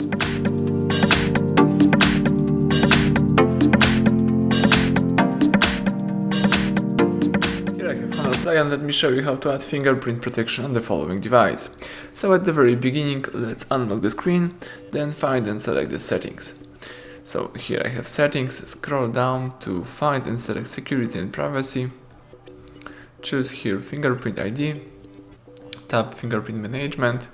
Here I have final play, and let me show you how to add fingerprint protection on the following device. So at the very beginning, let's unlock the screen, then find and select the settings. So here I have settings, scroll down to find and select security and privacy. Choose here fingerprint ID, tap fingerprint management.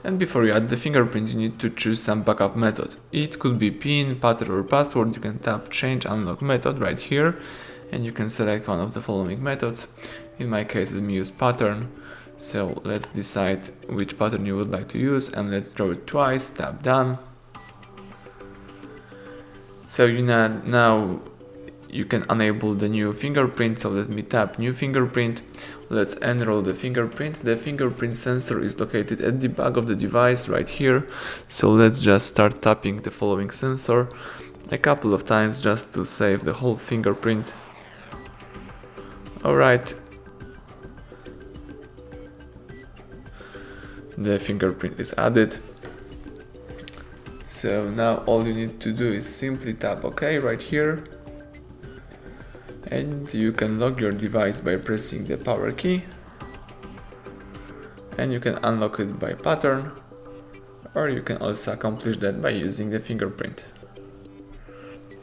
And before you add the fingerprint, you need to choose some backup method. It could be PIN, pattern or password. You can tap change unlock method right here, and you can select one of the following methods. In my case, let me use pattern. So let's decide which pattern you would like to use, and let's draw it twice, tap done. So now you can enable the new fingerprint. So let me tap new fingerprint. Let's enroll the fingerprint. The fingerprint sensor is located at the back of the device right here. So let's just start tapping the following sensor a couple of times just to save the whole fingerprint. Alright. The fingerprint is added. So now all you need to do is simply tap OK right here. And you can lock your device by pressing the power key. And you can unlock it by pattern. Or you can also accomplish that by using the fingerprint.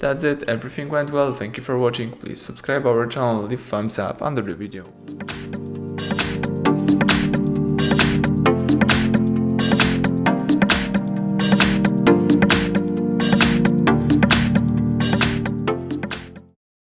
That's it, everything went well, thank you for watching, please subscribe our channel, leave thumbs up under the video.